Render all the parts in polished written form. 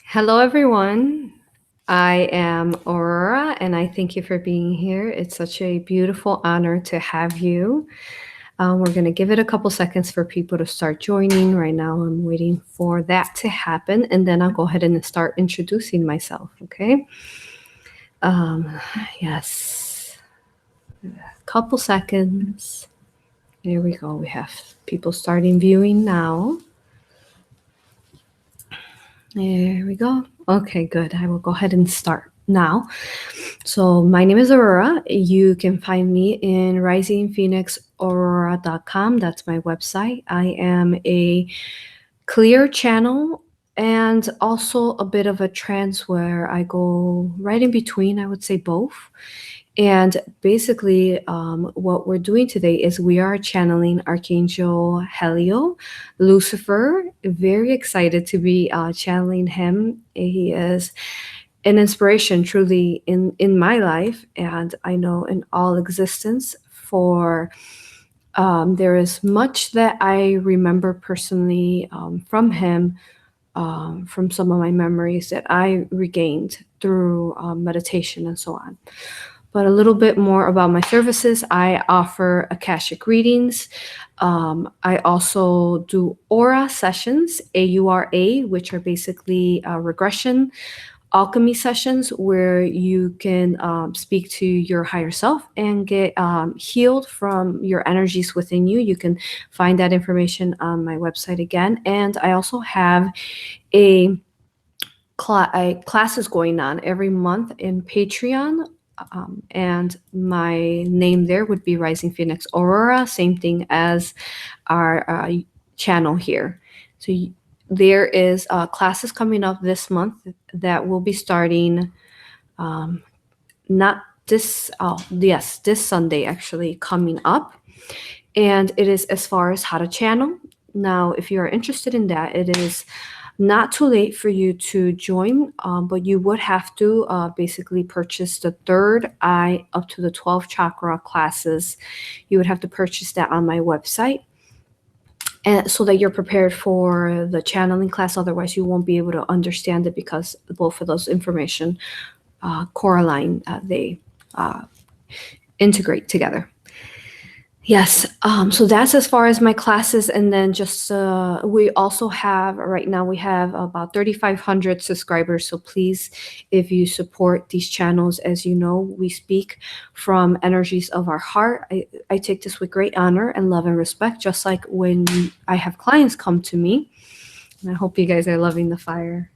Hello, everyone. I am Aurora, and I thank you for being here. It's such a beautiful honor to have you. We're going to give it a couple seconds for people to start joining. Right now, I'm waiting for that to happen, and then I'll go ahead and start introducing myself, okay? Um, yes, a couple seconds. There we go. We have people starting viewing now. There we go. Okay, good. I will go ahead and start now. So my name is Aurora. You can find me in risingphoenixaurora.com. That's my website. I am a clear channel and also a bit of a trance where I go right in between, I would say both. And basically, what we're doing today is we are channeling Archangel Lucifer. Very excited to be channeling him. He is an inspiration truly in my life, and I know in all existence. For there is much that I remember personally from him, from some of my memories that I regained through meditation and so on. But a little bit more about my services. I offer Akashic readings. I also do aura sessions, A.U.R.A, which are basically regression alchemy sessions where you can speak to your higher self and get healed from your energies within you. You can find that information on my website again. And I also have a classes going on every month in Patreon. And my name there would be Rising Phoenix Aurora, same thing as our channel here. So there is classes coming up this month that will be starting not this, yes, this Sunday actually coming up. And it is as far as how to channel. Now, if you are interested in that, it is not too late for you to join, but you would have to basically purchase the third eye up to the 12 chakra classes. You would have to purchase that on my website, and so that you're prepared for the channeling class. Otherwise, you won't be able to understand it because both of those information correlate, they integrate together. Yes, so that's as far as my classes. And then just we also have, right now we have about 3,500 subscribers. So please, if you support these channels, as you know, we speak from energies of our heart. I take this with great honor and love and respect, just like when I have clients come to me. And I hope you guys are loving the fire.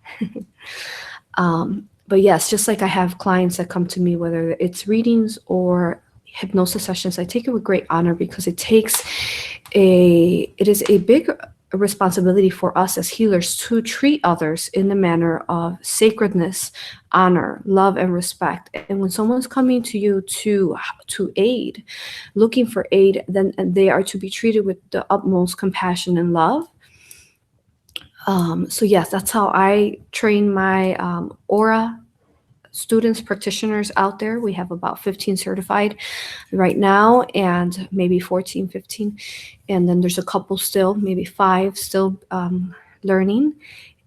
But yes, just like I have clients that come to me, whether it's readings or hypnosis sessions, I take it with great honor because it is a big responsibility for us as healers to treat others in the manner of sacredness, honor, love, and respect. And when someone's coming to you to aid, looking for aid, then they are to be treated with the utmost compassion and love. So yes, that's how I train my aura students, practitioners out there. We have about 15 certified right now, and maybe 14, 15. And then there's a couple still, maybe 5 still learning.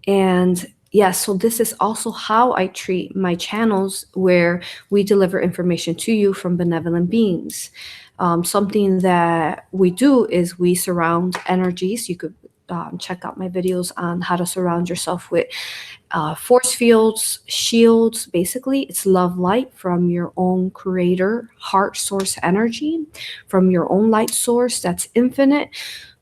And yes, so this is also how I treat my channels, where we deliver information to you from benevolent beings. Something that we do is we surround energies. You could check out my videos on how to surround yourself with force fields, shields. Basically, it's love light from your own creator, heart source energy, from your own light source that's infinite.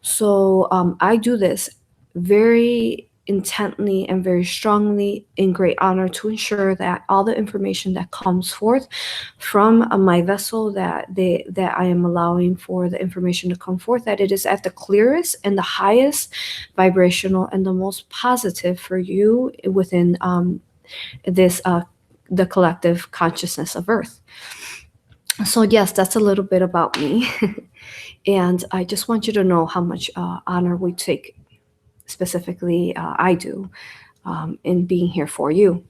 So I do this very intently and very strongly in great honor to ensure that all the information that comes forth from my vessel, that I am allowing for the information to come forth, that it is at the clearest and the highest vibrational and the most positive for you within this the collective consciousness of Earth. So yes, that's a little bit about me. And I just want you to know how much honor we take, specifically I do, in being here for you.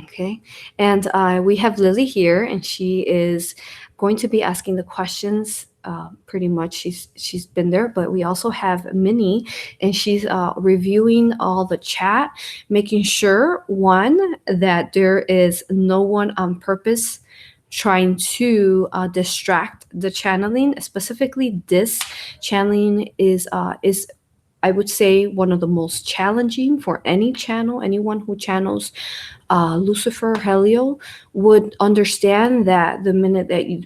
Okay. And we have Lily here, and she is going to be asking the questions pretty much she's been there. But we also have Minnie, and she's reviewing all the chat, making sure, one, that there is no one on purpose trying to distract the channeling. Specifically, this channeling is I would say one of the most challenging for any channel. Anyone who channels Lucifer, Helio, would understand that the minute that you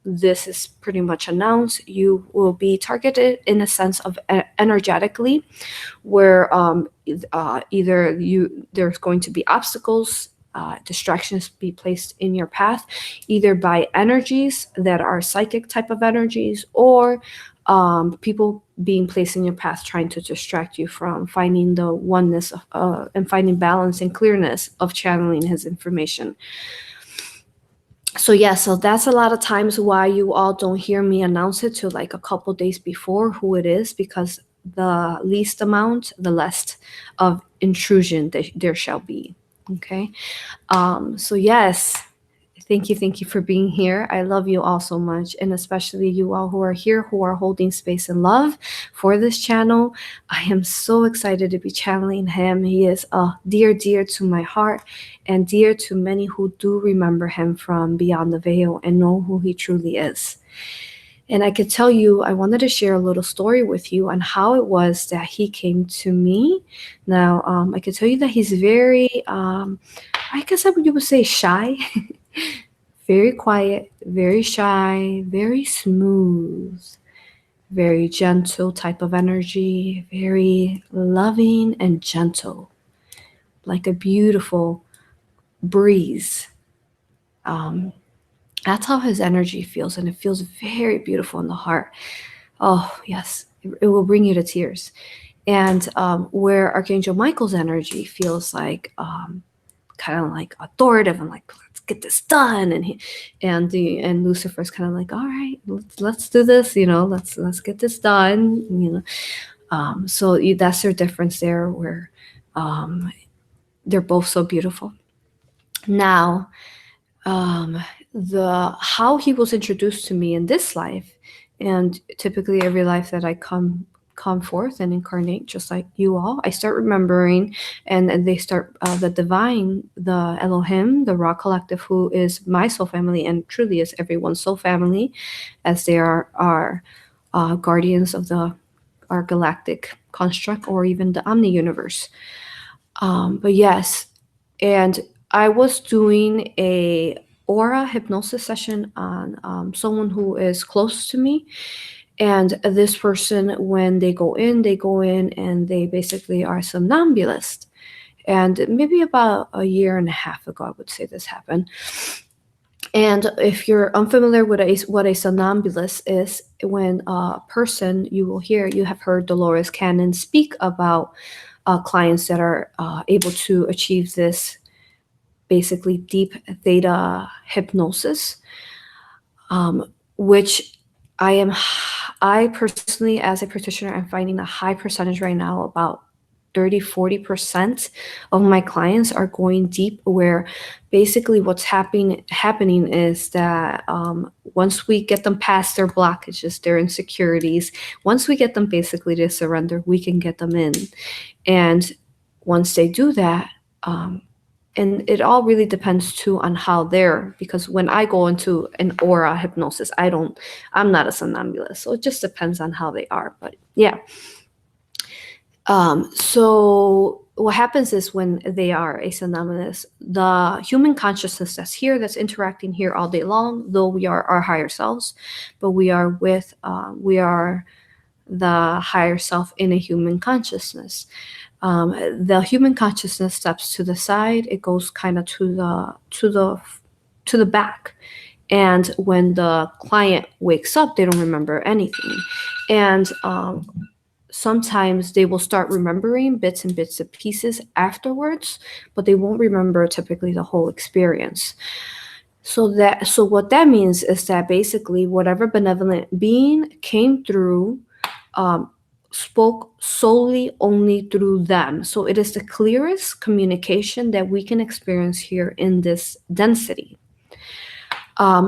this is pretty much announced, you will be targeted in a sense of energetically, where either there's going to be obstacles, distractions be placed in your path, either by energies that are psychic type of energies, or people being placed in your path trying to distract you from finding the oneness and finding balance and clearness of channeling his information. So yeah, so that's a lot of times why you all don't hear me announce it till like a couple days before who it is, because the least amount, the less of intrusion that there shall be. Okay. So yes, thank you for being here. I love you all so much, and especially you all who are here, who are holding space and love for this channel. I am so excited to be channeling him. He is dear to my heart, and dear to many who do remember him from beyond the veil and know who he truly is. And I could tell you, I wanted to share a little story with you on how it was that he came to me. Now, I could tell you that he's very, I guess you would say shy, very quiet, very shy, very smooth, very gentle type of energy, very loving and gentle, like a beautiful breeze. That's how his energy feels, and it feels very beautiful in the heart. Oh, yes, it will bring you to tears. And where Archangel Michael's energy feels like kind of like authoritative and like, let's get this done. And Lucifer's kind of like, all right, let's do this. Let's get this done. So that's their difference there, where they're both so beautiful. Now, how he was introduced to me in this life, and typically every life that I come forth and incarnate, just like you all, I start remembering, and they start the divine, the Elohim, the Ra collective, who is my soul family and truly is everyone's soul family, as they are our guardians of our galactic construct, or even the omni universe. But yes, and I was doing a aura hypnosis session on someone who is close to me. And this person, when they go in and they basically are somnambulist. And maybe about a year and a half ago, I would say this happened. And if you're unfamiliar with what a somnambulist is, when a person, you have heard Dolores Cannon speak about clients that are able to achieve this basically deep theta hypnosis, which I personally, as a practitioner, am finding a high percentage right now. About 30-40% of my clients are going deep, where basically what's happening is that once we get them past their blockages, their insecurities, once we get them basically to surrender, we can get them in. And once they do that, and it all really depends too on how because when I go into an aura hypnosis, I'm not a somnambulist. So it just depends on how they are. But yeah. So what happens is, when they are a somnambulist, the human consciousness that's interacting here all day long, though we are our higher selves, but we are the higher self in a human consciousness. The human consciousness steps to the side. It goes kind of to the back. And when the client wakes up, they don't remember anything. And sometimes they will start remembering bits and pieces afterwards, but they won't remember typically the whole experience. So what that means is that basically whatever benevolent being came through spoke solely only through them. So it is the clearest communication that we can experience here in this density,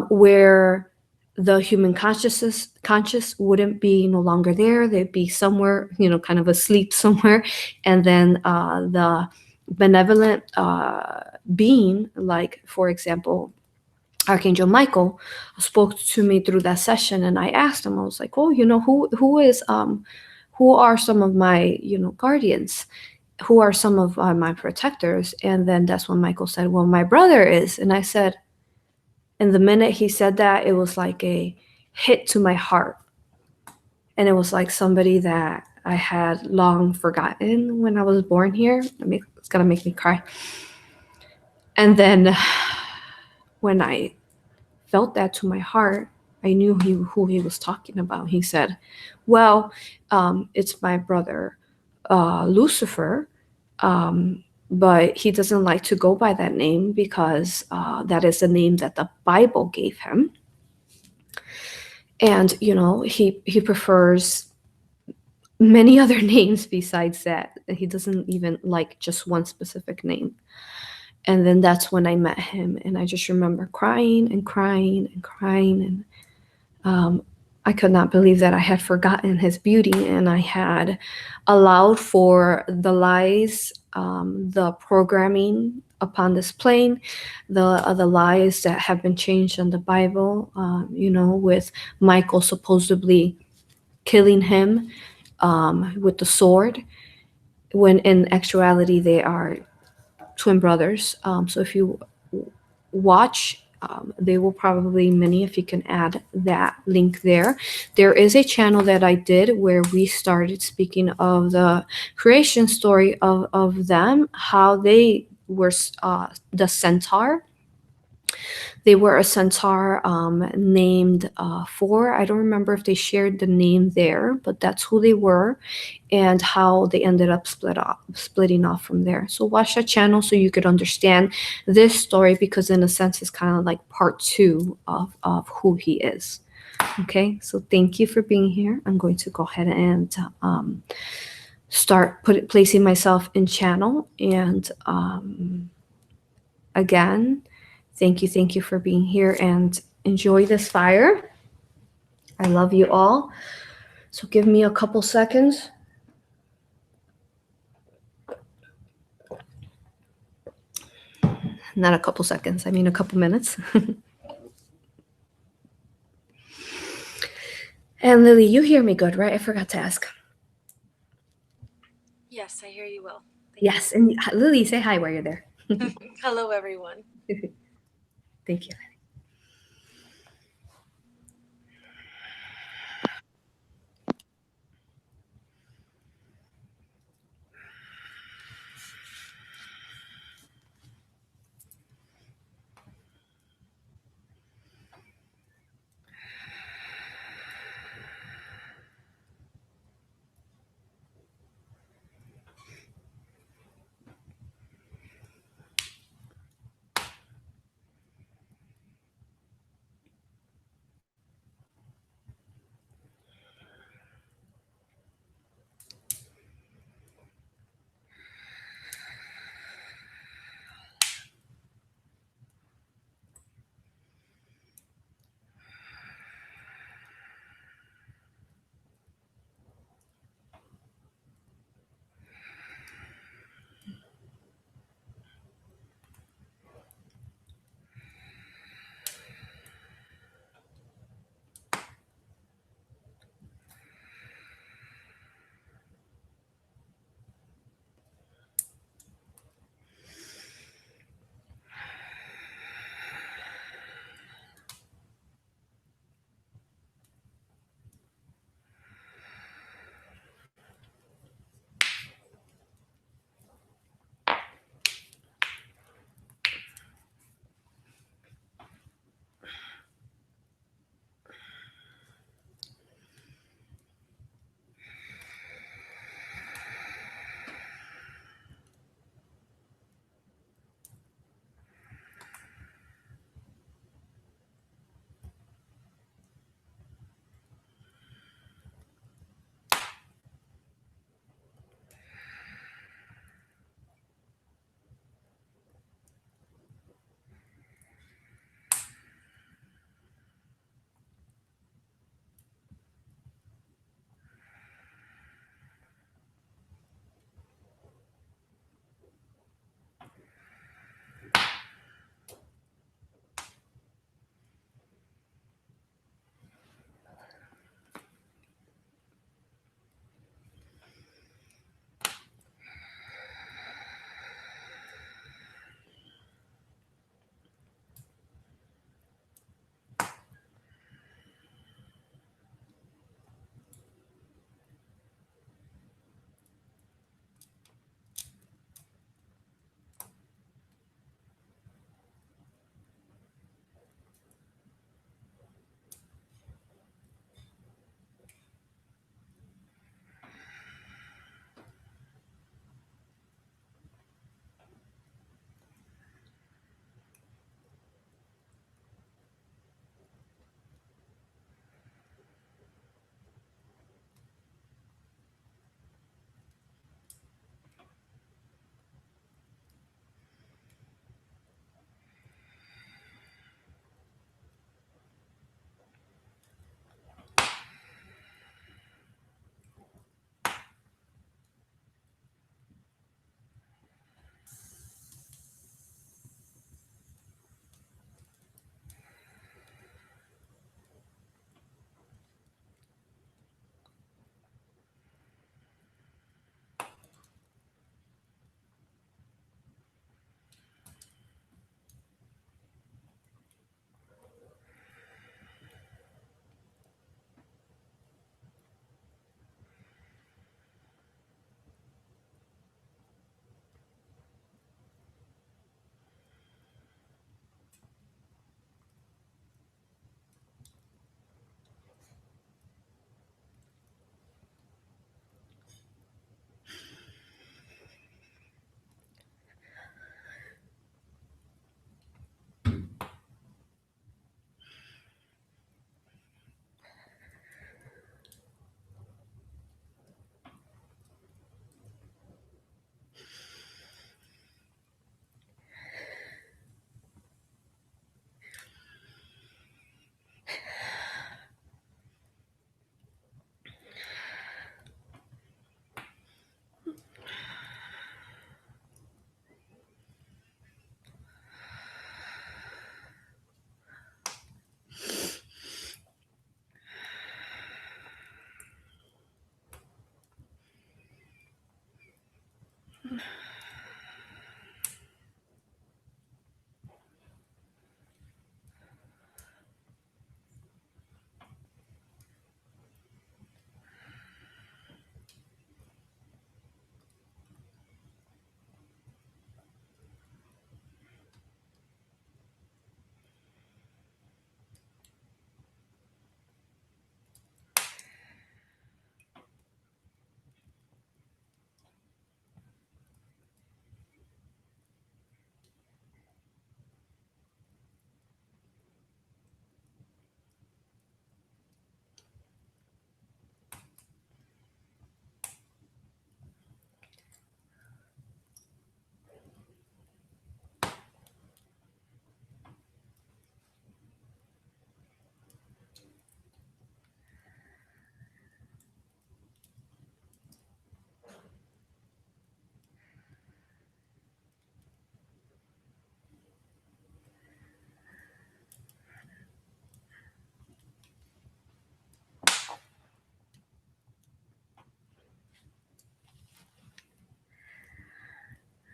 where the human conscious wouldn't be no longer there. They'd be somewhere, kind of asleep somewhere. And then the benevolent being, like, for example, Archangel Michael, spoke to me through that session, and I asked him, I was like, oh, who are some of my, guardians? Who are some of my protectors? And then that's when Michael said, well, my brother is. And I said, and the minute he said that, it was like a hit to my heart. And it was like somebody that I had long forgotten when I was born here. It's going to make me cry. And then when I felt that to my heart, I knew who he was talking about. He said, well, it's my brother, Lucifer, but he doesn't like to go by that name because that is the name that the Bible gave him. And, he prefers many other names besides that. He doesn't even like just one specific name. And then that's when I met him, and I just remember crying and crying and crying, and I could not believe that I had forgotten his beauty, and I had allowed for the lies, the programming upon this plane, the lies that have been changed in the Bible, with Michael supposedly killing him with the sword, when in actuality they are twin brothers. So if you watch, they will probably, many, if you can add that link there. There is a channel that I did where we started speaking of the creation story of them, how they were the centaur. They were a centaur named Four. I don't remember if they shared the name there, but that's who they were, and how they ended up splitting off from there. So watch that channel so you could understand this story, because in a sense it's kind of like part two of who he is. Okay, so thank you for being here. I'm going to go ahead and start placing myself in channel, and again, thank you for being here, and enjoy this fire. I love you all. So give me a couple seconds. Not a couple seconds, I mean a couple minutes. And Lily, you hear me good, right? I forgot to ask. Yes, I hear you well. Yes, and Lily, say hi while you're there. Hello, everyone. Thank you.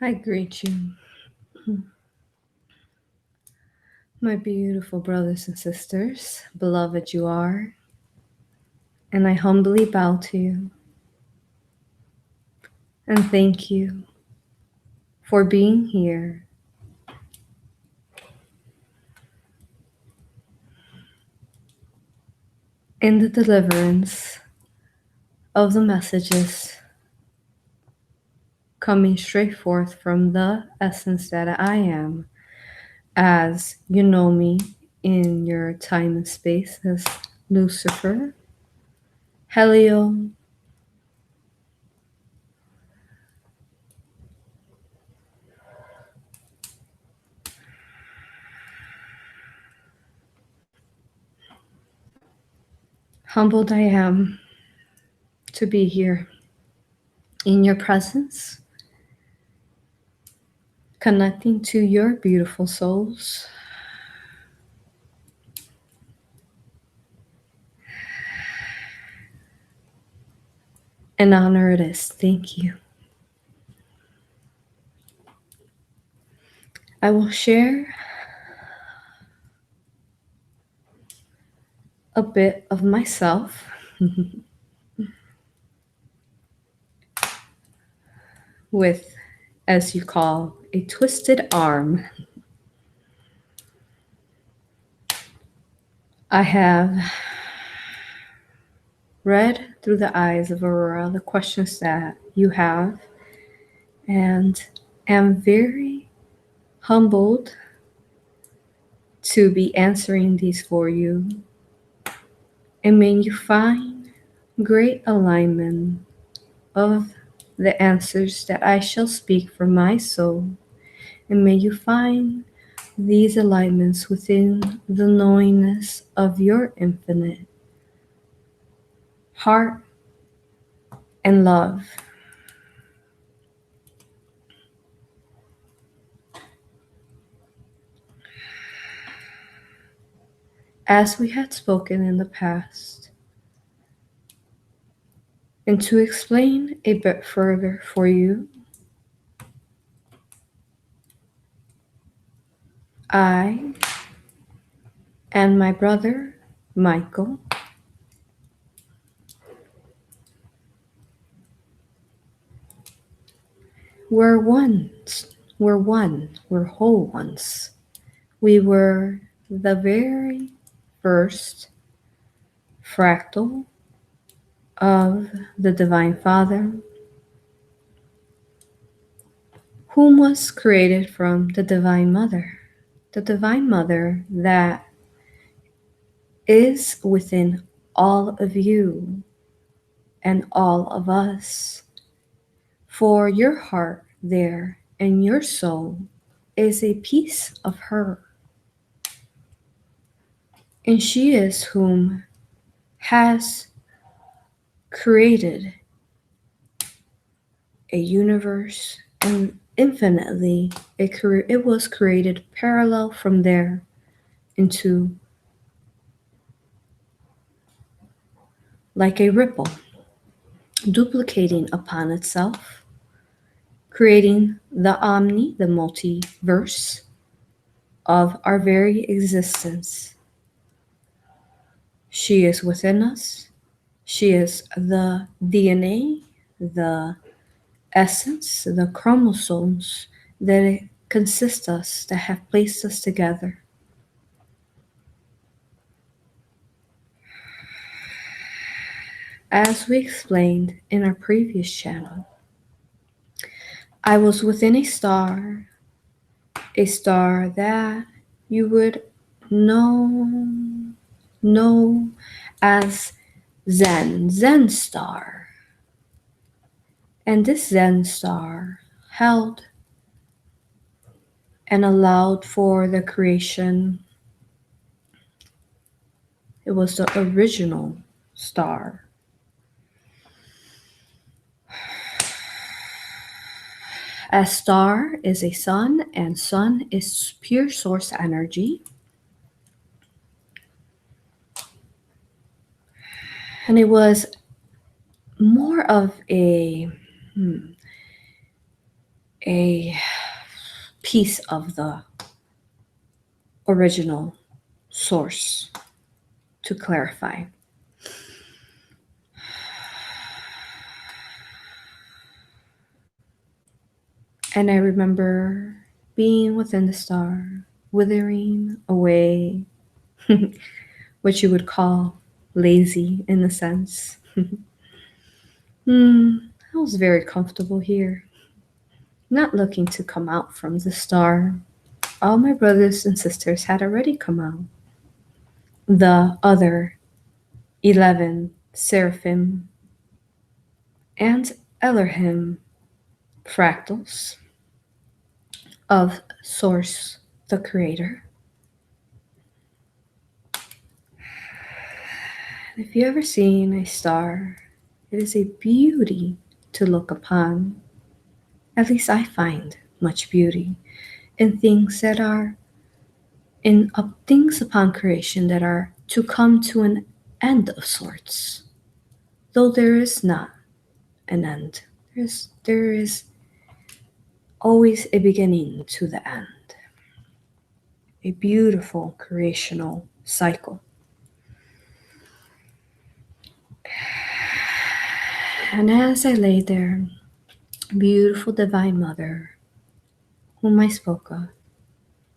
I greet you, my beautiful brothers and sisters, beloved you are, and I humbly bow to you and thank you for being here in the deliverance of the messages coming straight forth from the essence that I am, as you know me in your time and space as Lucifer, Helio, humbled I am to be here in your presence, connecting to your beautiful souls. An honor it is. Thank you. I will share a bit of myself with, as you call, a twisted arm. I have read through the eyes of Aurora the questions that you have and am very humbled to be answering these for you. And may you find great alignment of the answers that I shall speak from my soul. And may you find these alignments within the knowingness of your infinite heart and love. As we had spoken in the past, and to explain a bit further for you, I and my brother Michael were we're whole ones. We were the very first fractal of the Divine Father, whom was created from the Divine Mother. The Divine Mother that is within all of you and all of us. For your heart there and your soul is a piece of her. And she is whom has created a universe, and infinitely it was created parallel from there into like a ripple, duplicating upon itself, creating the the multiverse of our very existence. She is within us. She is the DNA, the essence, the chromosomes that consist us, that have placed us together. As we explained in our previous channel, I was within a star that you would know as Zen star. And this Zen star held and allowed for the creation. It was the original star. As star is a sun, and sun is pure source energy. And it was more of a piece of the original source, to clarify. And I remember being within the star, withering away, what you would call lazy in a sense. I was very comfortable here, not looking to come out from the star. All my brothers and sisters had already come out. The other 11 seraphim and Elohim fractals of Source, the Creator. If you ever seen a star, it is a beauty to look upon. At least I find much beauty in things that are in things upon creation that are to come to an end of sorts. Though there is not an end, there is always a beginning to the end. A beautiful creational cycle. And as I lay there, beautiful Divine Mother, whom I spoke of,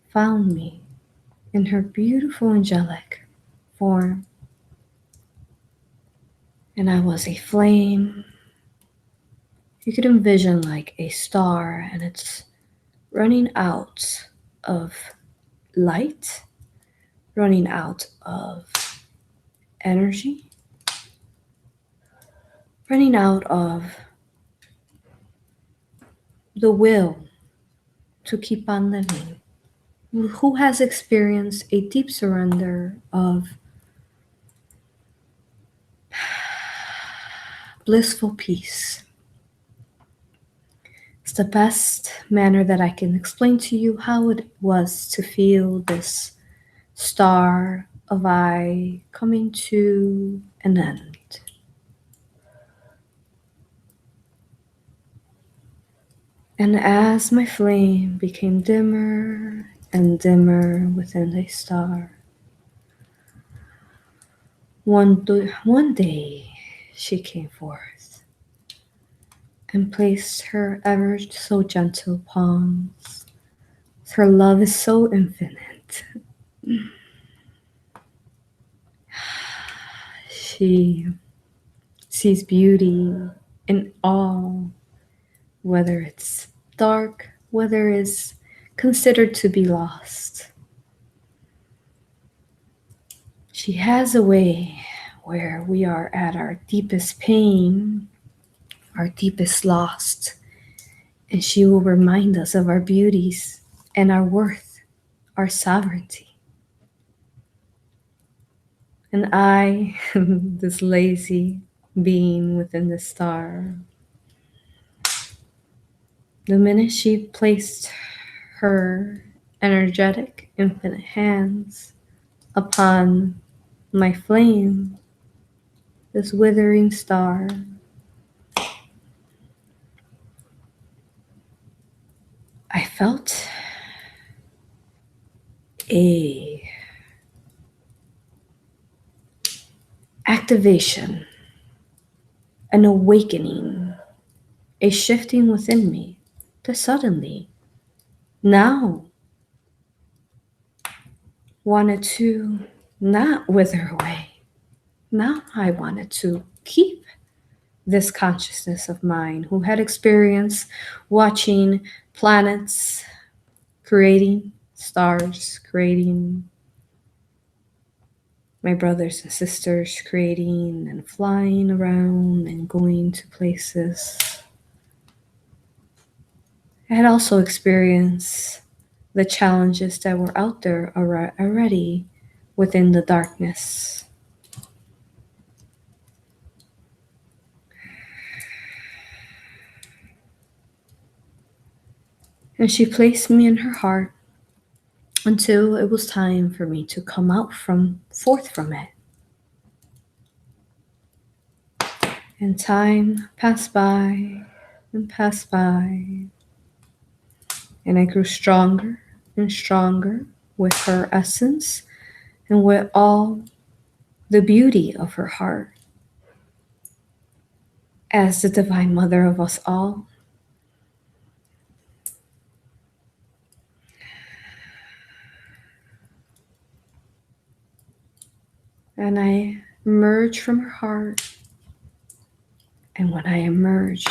found me in her beautiful angelic form. And I was a flame. You could envision like a star, and it's running out of light, running out of energy, running out of the will to keep on living. Who has experienced a deep surrender of blissful peace? It's the best manner that I can explain to you how it was to feel this star of I coming to an end. And as my flame became dimmer and dimmer within the star, one day she came forth and placed her ever so gentle palms. Her love is so infinite. She sees beauty in all, whether it's dark, whether it's considered to be lost. She has a way where we are at our deepest pain, our deepest lost, and she will remind us of our beauties and our worth, our sovereignty. And I, this lazy being within the star, the minute she placed her energetic, infinite hands upon my flame, this withering star, I felt a activation, an awakening, a shifting within me that suddenly now wanted to not wither away. Now I wanted to keep this consciousness of mine who had experience watching planets creating stars, creating my brothers and sisters, creating and flying around and going to places. I had also experienced the challenges that were out there already within the darkness. And she placed me in her heart until it was time for me to come out forth from it. And time passed by and passed by, and I grew stronger and stronger with her essence and with all the beauty of her heart as the Divine Mother of us all. And I emerged from her heart. And when I emerged,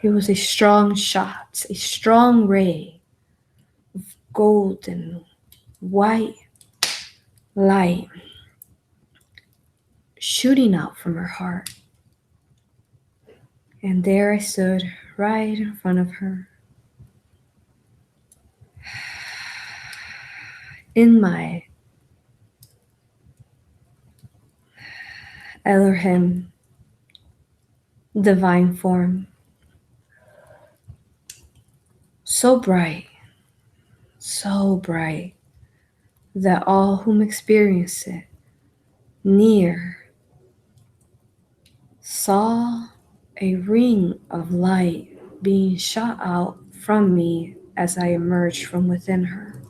it was a strong shot, a strong ray of gold and white light shooting out from her heart. And there I stood right in front of her, in my Elohim divine form, so bright that all whom experience it near saw a ring of light being shot out from me as I emerged from within her.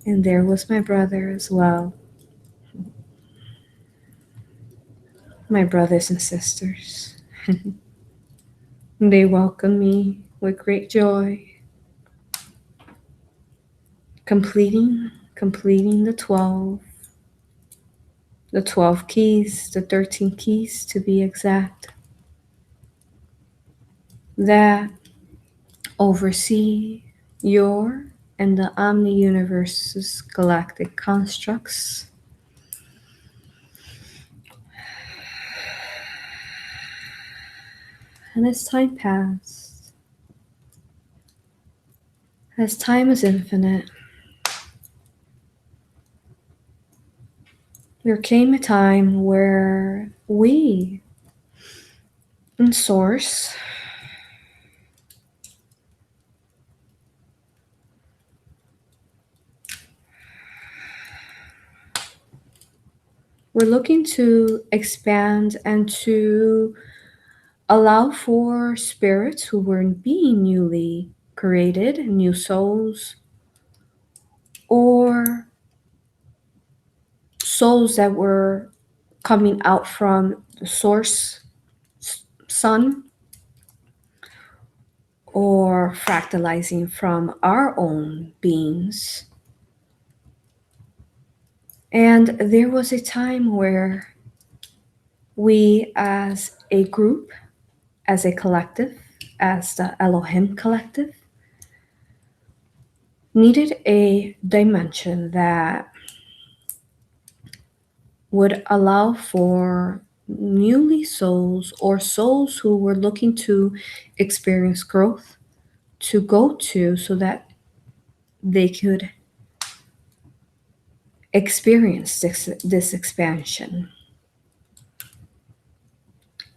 And there was my brother as well, my brothers and sisters. They welcomed me with great joy, completing the 12 keys, the 13 keys to be exact, that oversee your and the omni-universe's galactic constructs. And as time passed, as time is infinite, there came a time where we in Source were looking to expand and to allow for spirits who were being newly created, new souls, or souls that were coming out from the source sun, or fractalizing from our own beings. And there was a time where we, as a group, as a collective, as the Elohim collective, needed a dimension that would allow for newly souls or souls who were looking to experience growth to go to, so that they could experience this expansion.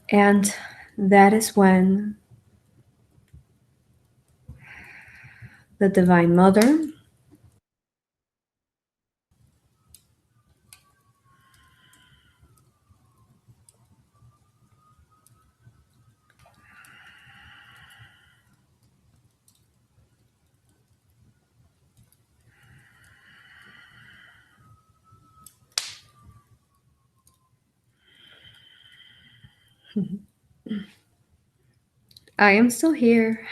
And that is when the Divine Mother I am still here.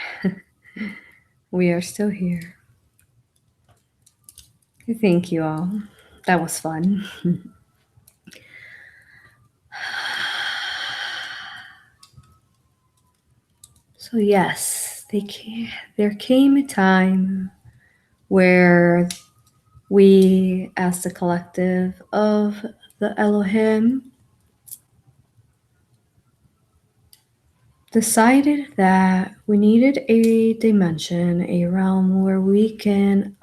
We are still here. Thank you all. That was fun. So yes, there came a time where we, as the collective of the Elohim, decided that we needed a dimension, a realm where we can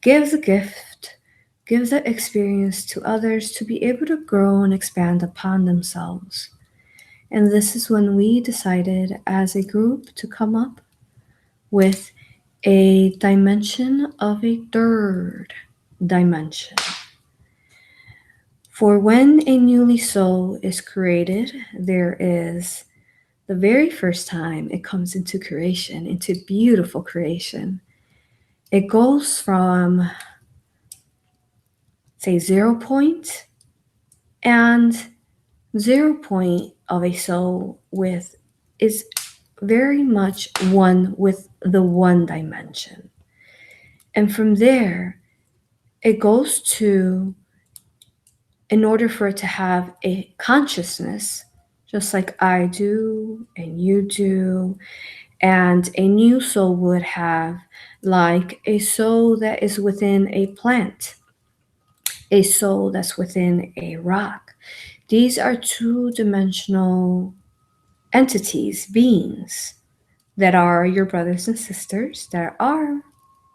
give the gift, give the experience to others to be able to grow and expand upon themselves. And this is when we decided as a group to come up with a dimension of a third dimension. For when a newly soul is created, there is the very first time it comes into creation, into beautiful creation. It goes from, say, 0 point, and 0 point of a soul with is very much one with the one dimension. And from there, it goes to, in order for it to have a consciousness, just like I do and you do, and a new soul would have, like a soul that is within a plant, a soul that's within a rock. These are two-dimensional entities, beings, that are your brothers and sisters, that are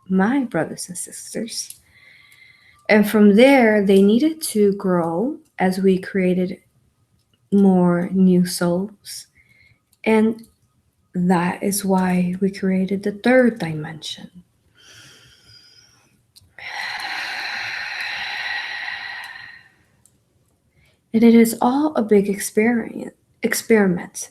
my brothers and sisters. And from there, they needed to grow as we created more new souls. And that is why we created the third dimension. And it is all a big experiment.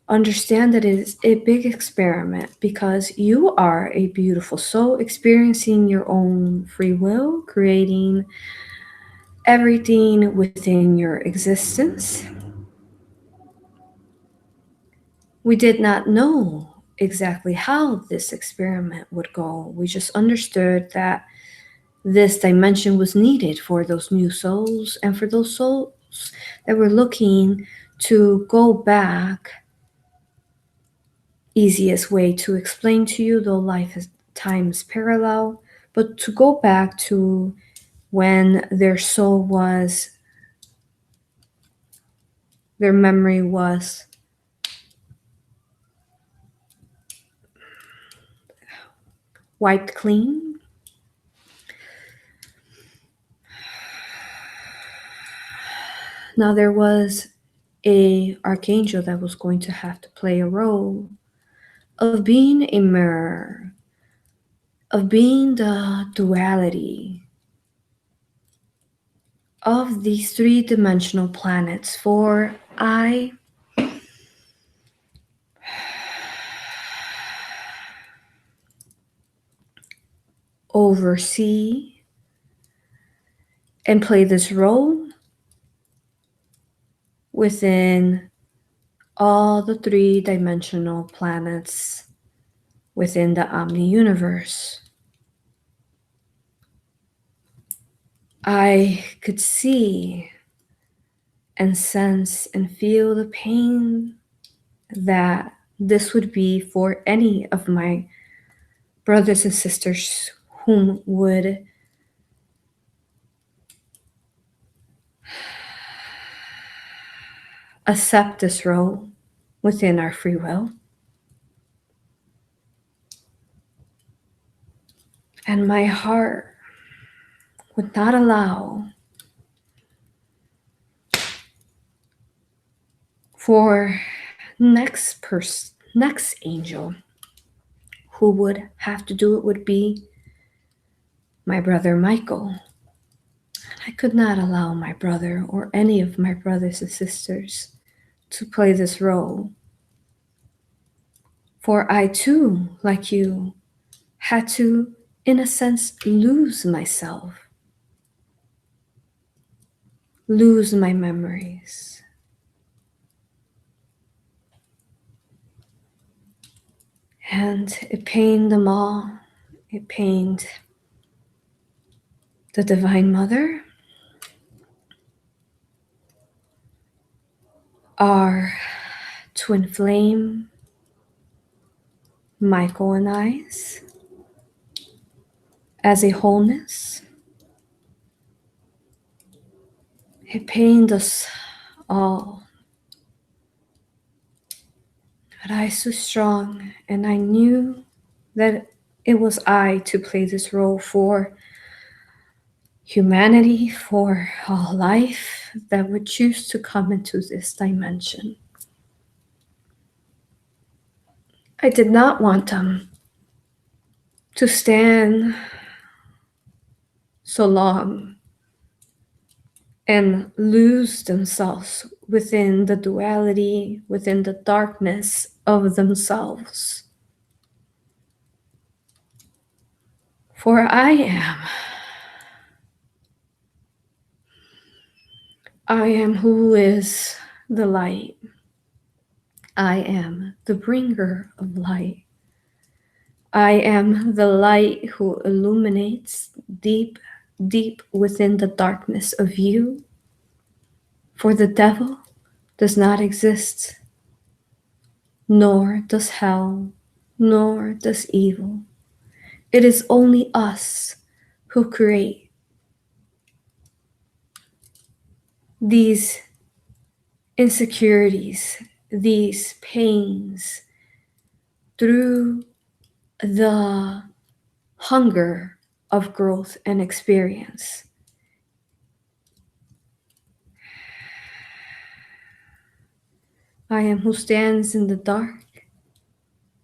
Understand that it is a big experiment because you are a beautiful soul experiencing your own free will, creating everything within your existence. We did not know exactly how this experiment would go. We just understood that this dimension was needed for those new souls and for those souls that were looking to go back. Easiest way to explain to you, though life is time is parallel, but to go back to when their soul was, their memory was wiped clean. Now there was a archangel that was going to have to play a role of being a mirror, of being the duality of these three-dimensional planets, for I oversee and play this role within all the three-dimensional planets within the Omni universe. I could see and sense and feel the pain that this would be for any of my brothers and sisters whom would accept this role within our free will. And my heart would not allow for next angel who would have to do it would be my brother Michael. I could not allow my brother or any of my brothers and sisters to play this role. For I too, like you, had to, in a sense, lose myself, lose my memories, And it pained them all. It pained the Divine Mother, our twin flame, Michael and I's, as a wholeness. It pained us all. But I so strong, and I knew that it was I to play this role for humanity, for all life that would choose to come into this dimension. I did not want them to stand so long and lose themselves within the duality, within the darkness of themselves. For I am who is the light. I am the bringer of light. I am the light who illuminates deep, deep within the darkness of you. For the devil does not exist, nor does hell, nor does evil. It is only us who create these insecurities, these pains, through the hunger of growth and experience. I am who stands in the dark,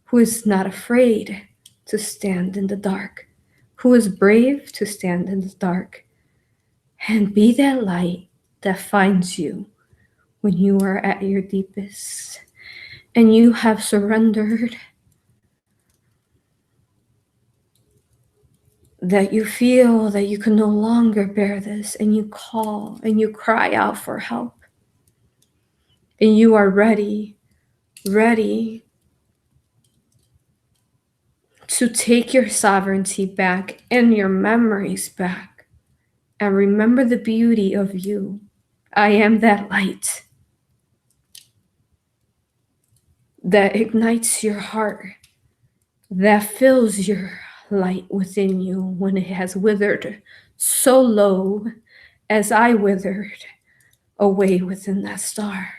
who is not afraid to stand in the dark, who is brave to stand in the dark, and be that light that finds you when you are at your deepest and you have surrendered, that you feel that you can no longer bear this, and you call and you cry out for help, and you are ready to take your sovereignty back and your memories back, and remember the beauty of you. I am that light that ignites your heart, that fills your light within you when it has withered so low as I withered away within that star.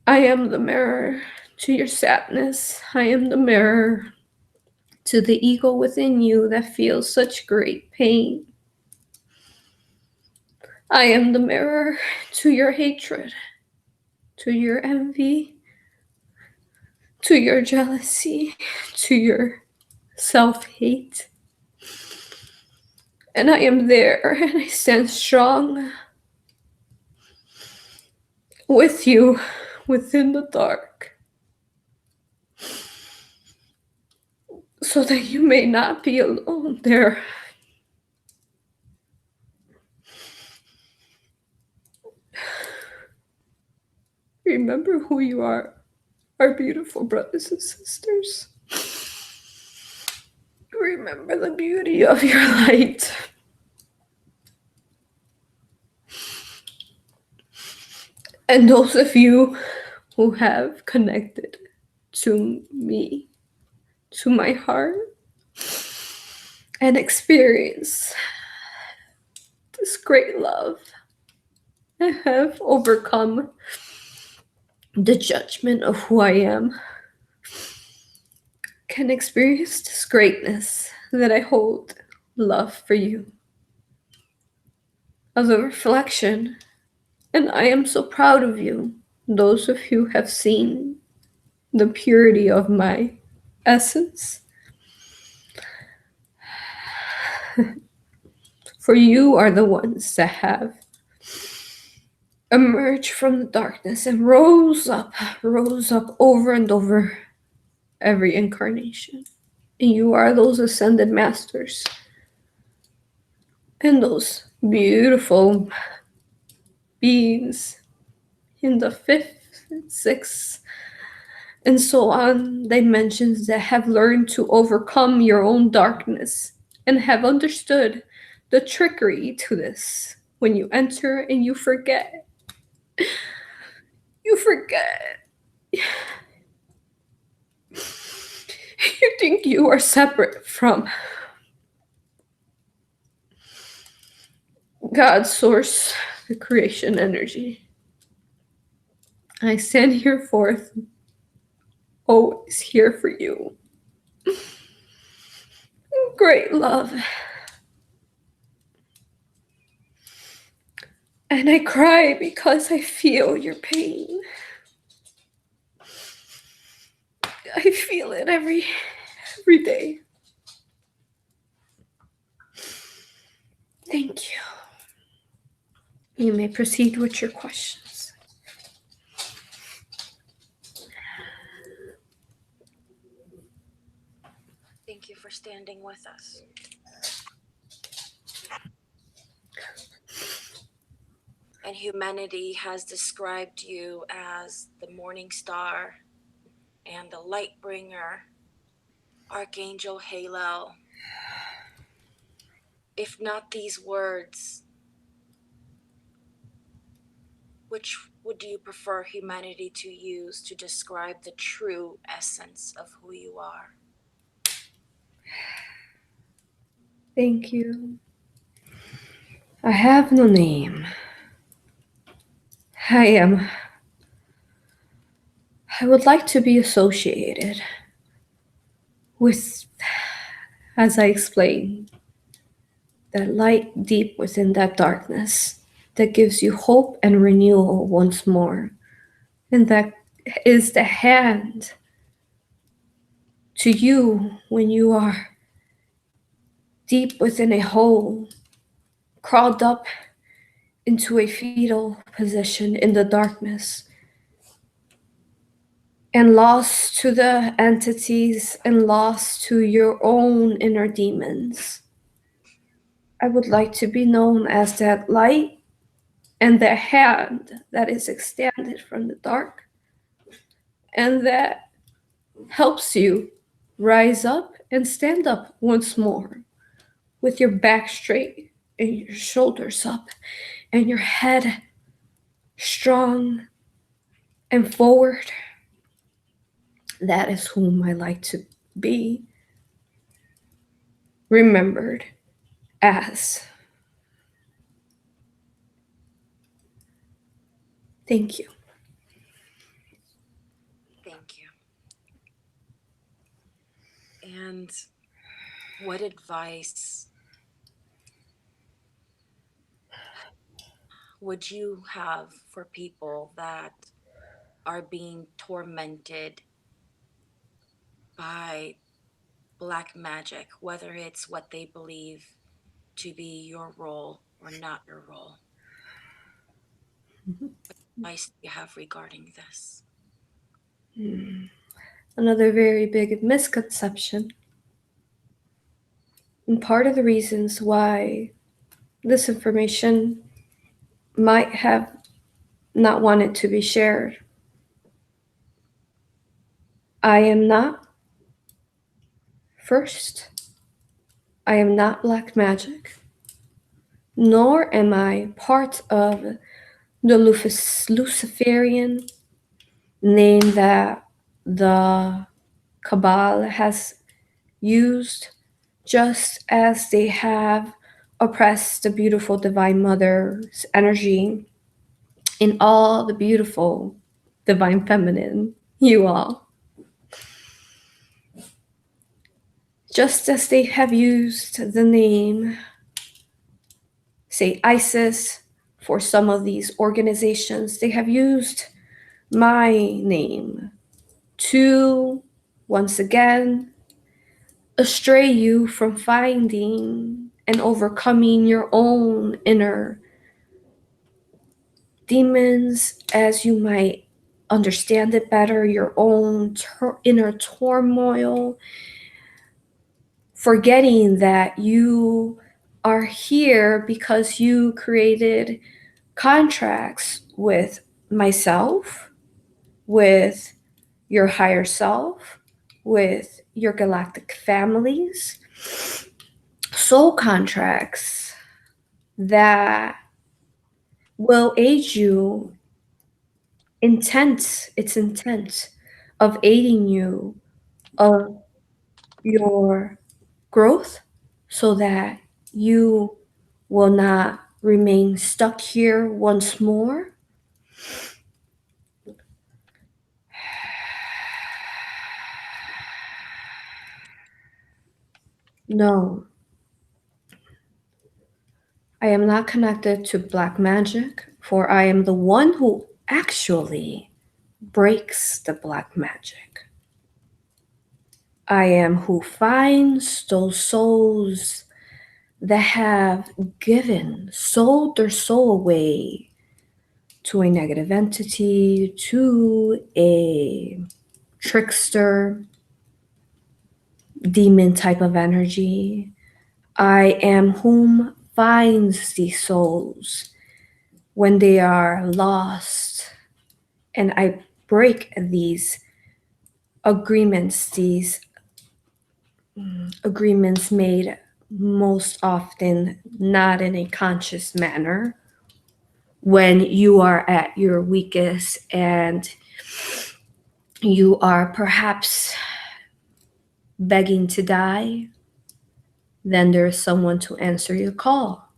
I am the mirror to your sadness. I am the mirror to the ego within you that feels such great pain. I am the mirror to your hatred, to your envy, to your jealousy, to your self-hate. And I am there, and I stand strong with you within the dark, so that you may not be alone there. Remember who you are, our beautiful brothers and sisters. Remember the beauty of your light. And those of you who have connected to me, to my heart, and experienced this great love, and have overcome the judgment of who I am, can experience this greatness that I hold love for you as a reflection. And I am so proud of you, those of you who have seen the purity of my essence. For you are the ones that have emerged from the darkness and rose up over and over every incarnation. And you are those ascended masters And those beautiful beings in the fifth, sixth, and so on dimensions that have learned to overcome your own darkness and have understood the trickery to this. When you enter and you forget. You think you are separate from God's source, the creation energy. I stand here forth, always here for you. Great love. And I cry because I feel your pain. I feel it every day. Thank you. You may proceed with your questions. Thank you for standing with us. And humanity has described you as the morning star and the light bringer, Archangel Halo. If not these words, which would you prefer humanity to use to describe the true essence of who you are? Thank you. I have no name. I would like to be associated with, as I explained, that light deep within that darkness that gives you hope and renewal once more. And that is the hand to you when you are deep within a hole, crawled up into a fetal position in the darkness, and lost to the entities and lost to your own inner demons. I would like to be known as that light and the hand that is extended from the dark and that helps you rise up and stand up once more with your back straight and your shoulders up and your head strong and forward. That is whom I like to be remembered as. Thank you. Thank you. And what advice would you have for people that are being tormented by black magic, whether it's what they believe to be your role or not your role? What advice do you have regarding this? Another very big misconception, and part of the reasons why this information might have not wanted to be shared. I am not, first, I am not black magic, nor am I part of the Luciferian name that the Cabal has used, just as they have oppressed the beautiful Divine Mother's energy in all the beautiful Divine Feminine, you all. Just as they have used the name, say, ISIS for some of these organizations, they have used my name to, once again, astray you from finding and overcoming your own inner demons as you might understand it better, your own inner turmoil, forgetting that you are here because you created contracts with myself, with your higher self, with your galactic families, soul contracts that will aid you its intent of aiding you of your growth so that you will not remain stuck here once more. No, I am not connected to black magic, for I am the one who actually breaks the black magic. I am who finds those souls that have sold their soul away to a negative entity, to a trickster, demon type of energy. I am whom finds these souls when they are lost, and I break these agreements, agreements made most often not in a conscious manner when you are at your weakest and you are perhaps begging to die, then there's someone to answer your call,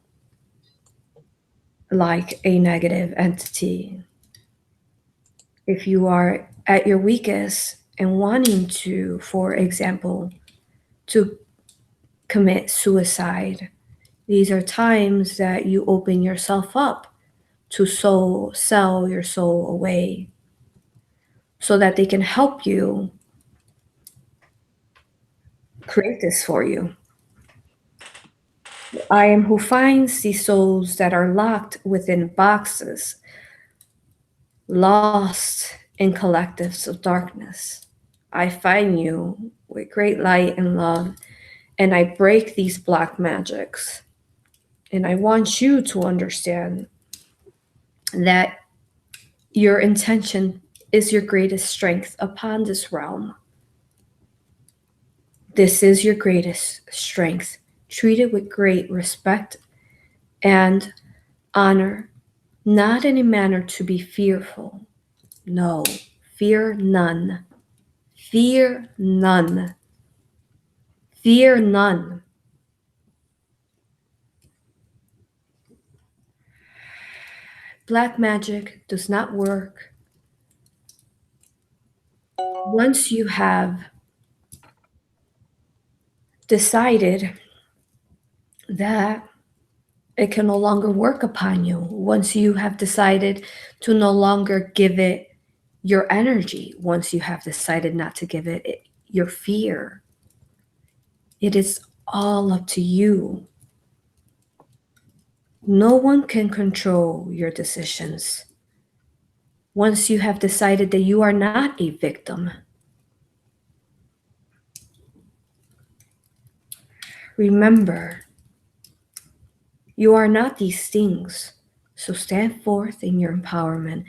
like a negative entity. If you are at your weakest and wanting to, for example, to commit suicide, these are times that you open yourself up to sell your soul away so that they can help you create this for you. I am who finds these souls that are locked within boxes, lost in collectives of darkness. I find you with great light and love, and I break these black magics. And I want you to understand that your intention is your greatest strength upon this realm. This is your greatest strength. Treat it with great respect and honor, not in a manner to be fearful. No, fear none. Fear none. Fear none. Black magic does not work once you have decided that it can no longer work upon you, once you have decided to no longer give it your energy, once you have decided not to give it your fear. It is all up to you. No one can control your decisions. Once you have decided that you are not a victim, remember, you are not these things. So stand forth in your empowerment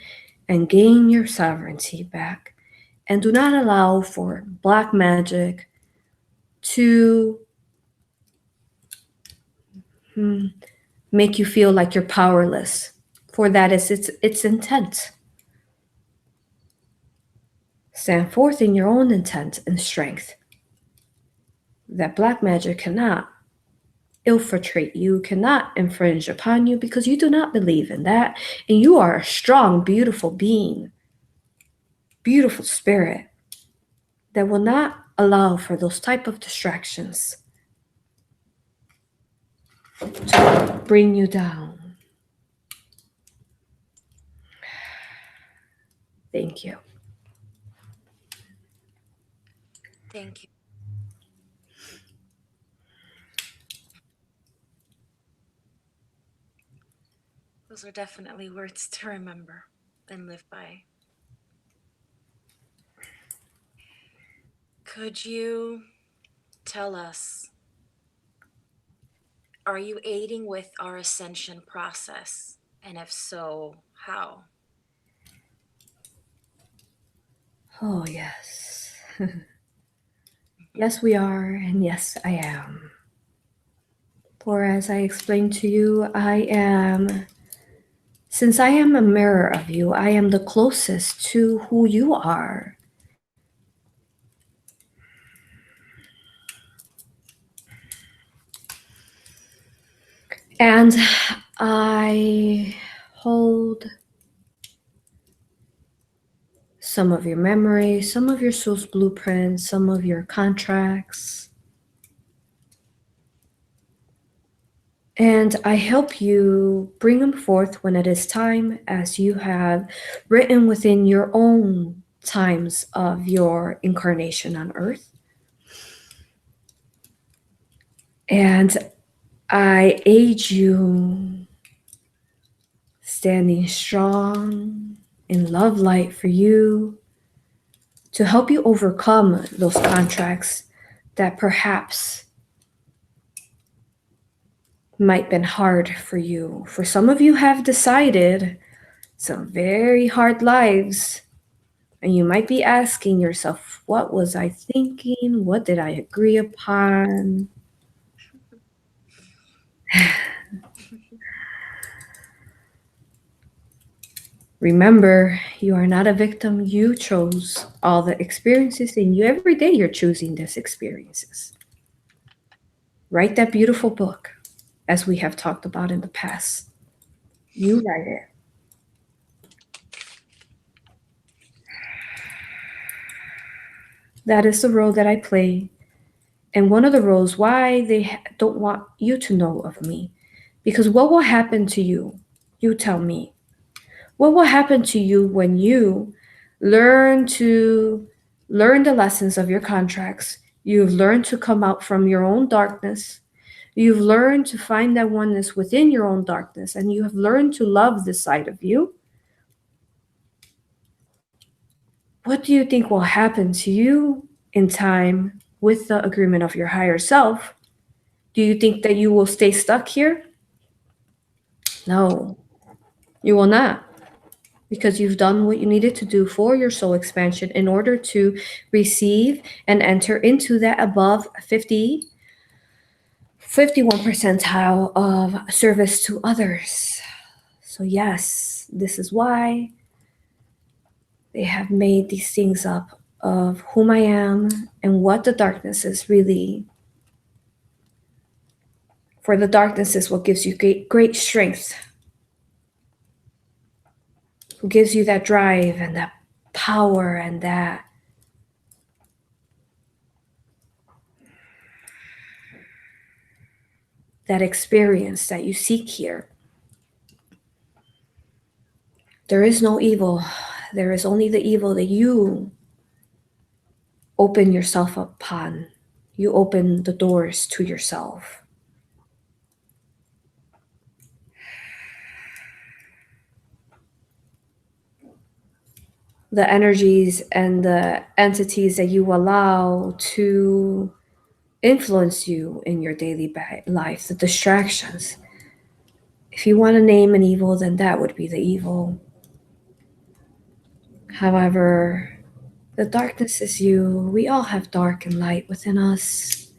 and gain your sovereignty back. And do not allow for black magic to make you feel like you're powerless, for that is its intent. Stand forth in your own intent and strength. That black magic cannot infiltrate you, cannot infringe upon you, because you do not believe in that. And you are a strong, beautiful being, beautiful spirit that will not allow for those type of distractions to bring you down. Thank you. Thank you. Those are definitely words to remember and live by. Could you tell us Are you aiding with our ascension process? And if so, how? Oh, yes. Yes, we are, and yes, I am. For as I explained to you, since I am a mirror of you, I am the closest to who you are. And I hold some of your memories, some of your soul's blueprints, some of your contracts. And I help you bring them forth when it is time, as you have written within your own times of your incarnation on earth. And I aid you standing strong in love light for you to help you overcome those contracts that perhaps might been hard for you. For some of you have decided some very hard lives, and you might be asking yourself, what was I thinking? What did I agree upon? Remember, you are not a victim. You chose all the experiences, and you every day you're choosing these experiences. Write that beautiful book, as we have talked about in the past. You write it. That is the role that I play. And one of the roles why they don't want you to know of me. Because what will happen to you? You tell me. What will happen to you when you learn to learn the lessons of your contracts? You've learned to come out from your own darkness. You've learned to find that oneness within your own darkness, and you have learned to love this side of you. What do you think will happen to you in time with the agreement of your higher self? Do you think that you will stay stuck here? No, you will not, because you've done what you needed to do for your soul expansion in order to receive and enter into that above 51 percentile of service to others. So yes, this is why they have made these things up of whom I am and what the darkness is really. For the darkness is what gives you great strength, who gives you that drive and that power and that experience that you seek here. There is no evil. There is only the evil that you open yourself upon. You open the doors to yourself. The energies and the entities that you allow to influence you in your daily life, the distractions. If you want to name an evil, then that would be the evil. However, the darkness is you. We all have dark and light within us.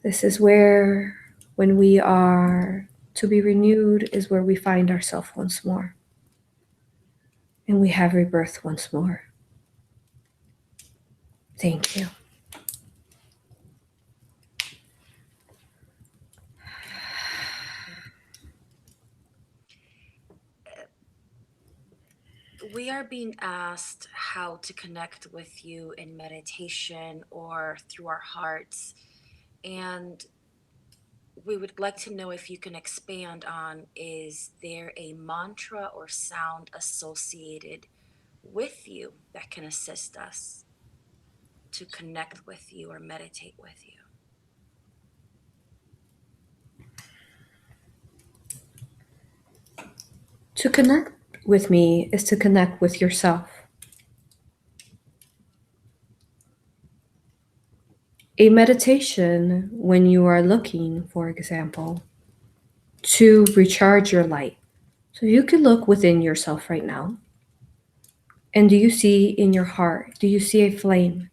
This is where, when we are to be renewed, is where we find ourselves once more. And we have rebirth once more. Thank you. We are being asked how to connect with you in meditation or through our hearts. And we would like to know if you can expand on, is there a mantra or sound associated with you that can assist us to connect with you or meditate with you? To connect with me is to connect with yourself. A meditation, when you are looking, for example, to recharge your light. So you could look within yourself right now. And do you see in your heart, do you see a flame?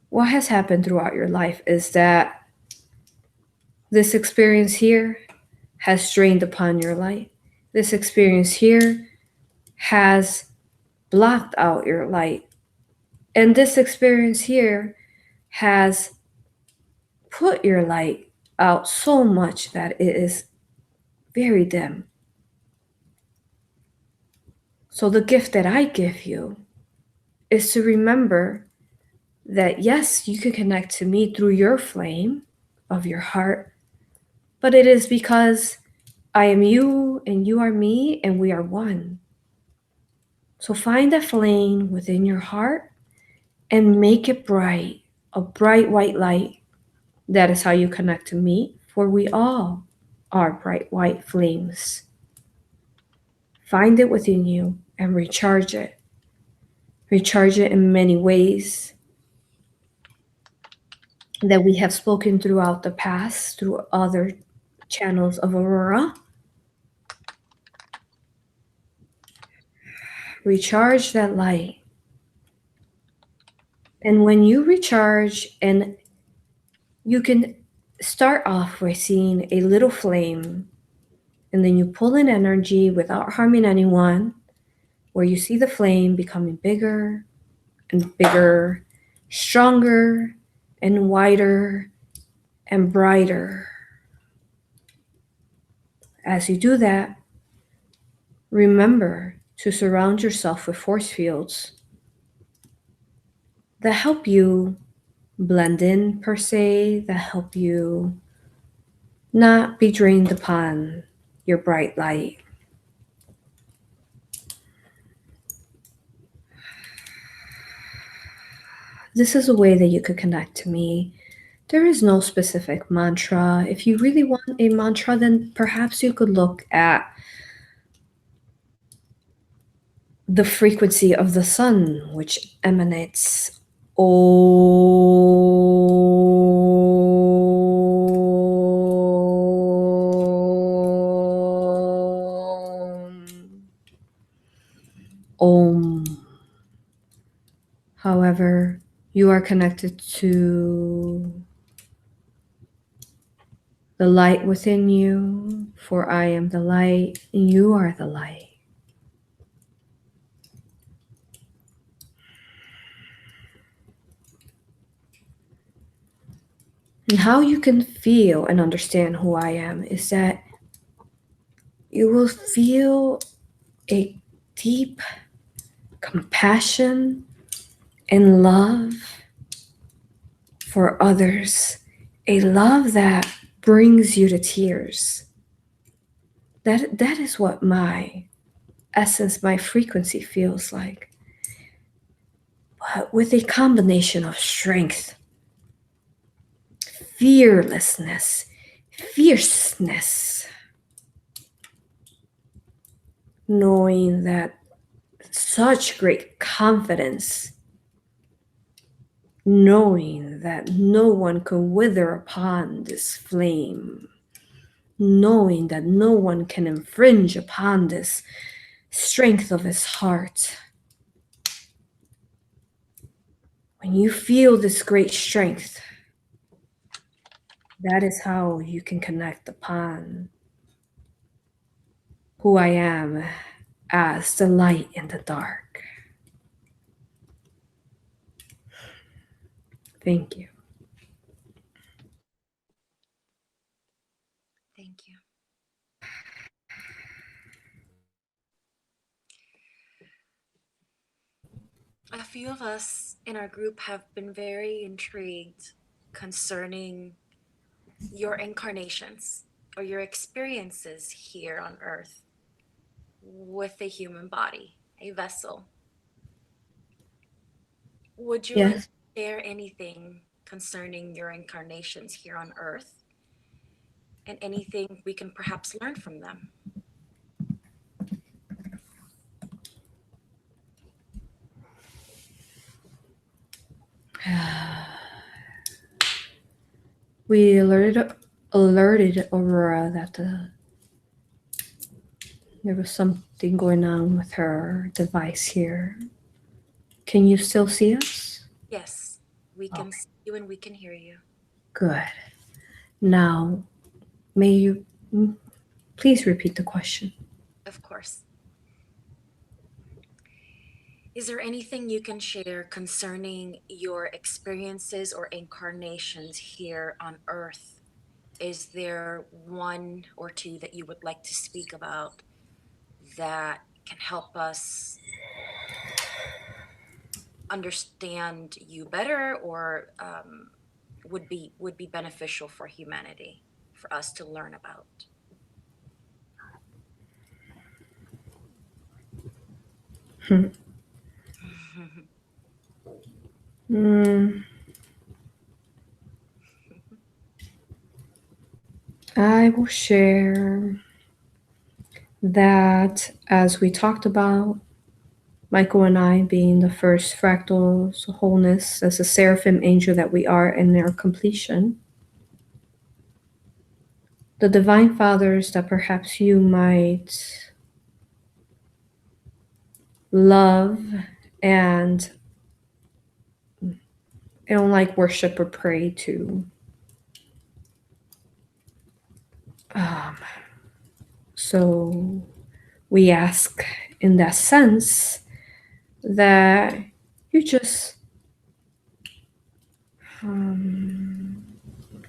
What has happened throughout your life is that this experience here has drained upon your light. This experience here has blocked out your light. And this experience here has put your light out so much that it is very dim. So, the gift that I give you is to remember that yes, you can connect to me through your flame of your heart, but it is because I am you and you are me and we are one. So, find a flame within your heart and make it bright, a bright white light. That is how you connect to me, for we all are bright white flames. Find it within you and recharge it. Recharge it in many ways that we have spoken throughout the past through other channels of Aurora. Recharge that light. And when you recharge, and you can start off by seeing a little flame, and then you pull in energy without harming anyone, where you see the flame becoming bigger and bigger, stronger and wider and brighter. As you do that, remember to surround yourself with force fields that help you blend in, per se, that help you not be drained upon your bright light. This is a way that you could connect to me. There is no specific mantra. If you really want a mantra, then perhaps you could look at the frequency of the sun, which emanates Om. Om. However, you are connected to the light within you, for I am the light, and you are the light. And how you can feel and understand who I am is that you will feel a deep compassion and love for others, a love that brings you to tears. That is what my essence, my frequency feels like. But with a combination of strength, fearlessness, fierceness, knowing that such great confidence, knowing that no one can wither upon this flame, knowing that no one can infringe upon this strength of his heart. When you feel this great strength, that is how you can connect upon who I am as the light in the dark. Thank you. Thank you. A few of us in our group have been very intrigued concerning your incarnations or your experiences here on Earth with a human body, a vessel. Would you like Yes. to share anything concerning your incarnations here on Earth and anything we can perhaps learn from them? We alerted Aurora that there was something going on with her device here. Can you still see us? Yes, we can Okay, see you and we can hear you. good. Now, may you please repeat the question? Of course. Is there anything you can share concerning your experiences or incarnations here on Earth? Is there one or two that you would like to speak about that can help us understand you better, or would be beneficial for humanity for us to learn about? Mm, I will share that as we talked about, Michael and I being the first fractals wholeness as a seraphim angel that we are in their completion. The divine fathers that perhaps you might love and don't like worship or pray to. Um, so we ask in that sense that you just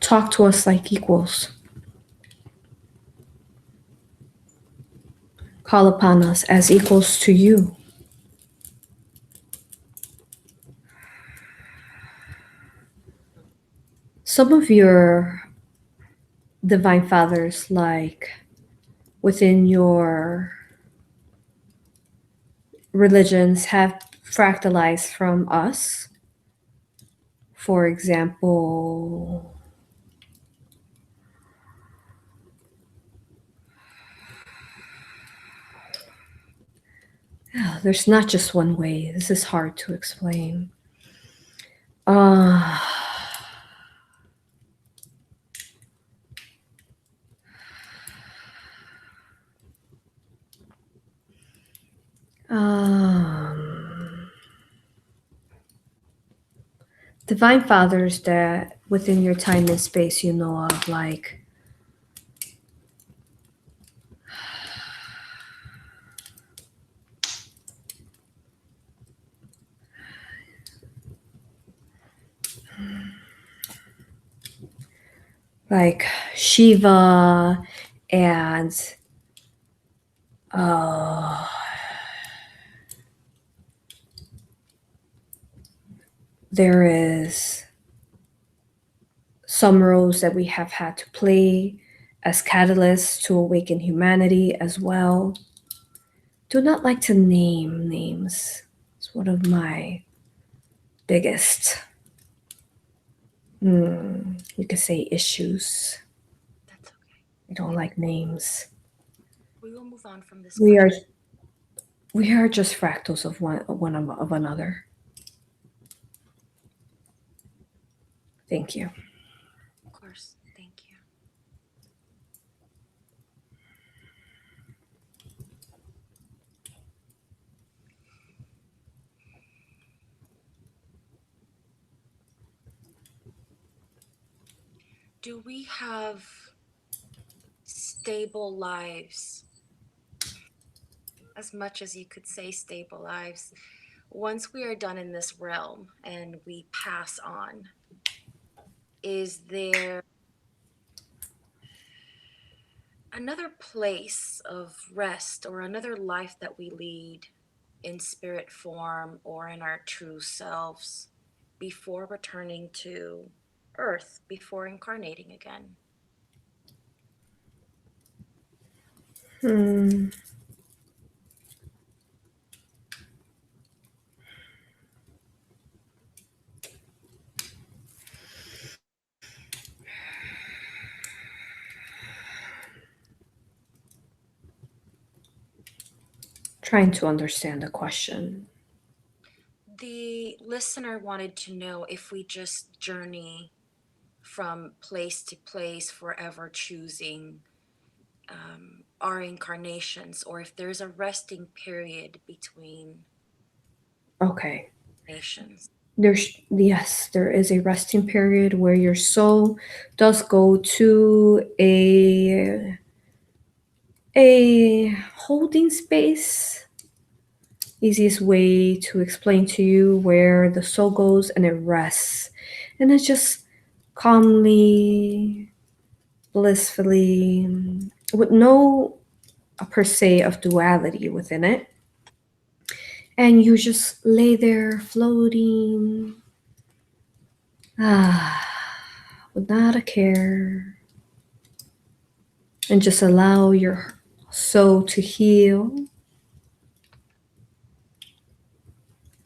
talk to us like equals. Call upon us as equals to you. Some of your divine fathers, like within your religions, have fractalized from us. For example, there's not just one way. This is hard to explain. Uh, um, divine fathers that within your time and space you know of, like Shiva and uh, there is some roles that we have had to play as catalysts to awaken humanity as well. Do not like to name names. It's one of my biggest, you could say, issues. That's okay. I don't like names. We will move on from this We question. are we are just fractals of one of another. Thank you. Of course. Thank you. Do we have stable lives, as much as you could say stable lives, once we are done in this realm and we pass on? Is there another place of rest or another life that we lead in spirit form or in our true selves before returning to Earth, before incarnating again? Hmm. Trying to understand the question. The listener wanted to know if we just journey from place to place, forever choosing our incarnations, or if there's a resting period between Okay. nations. Yes, there is a resting period where your soul does go to a holding space. Easiest way to explain to you where the soul goes and it rests. And it just calmly, blissfully, with no per se of duality within it. And you just lay there floating, with not a care, and just allow your soul to heal.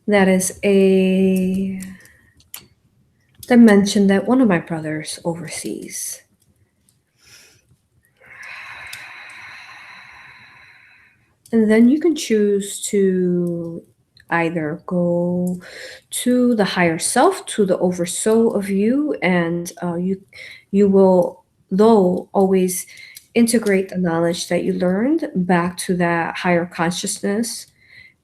That is a dimension that one of my brothers oversees. And then you can choose to either go to the higher self, to the oversoul of you, and you will, though, always integrate the knowledge that you learned back to that higher consciousness,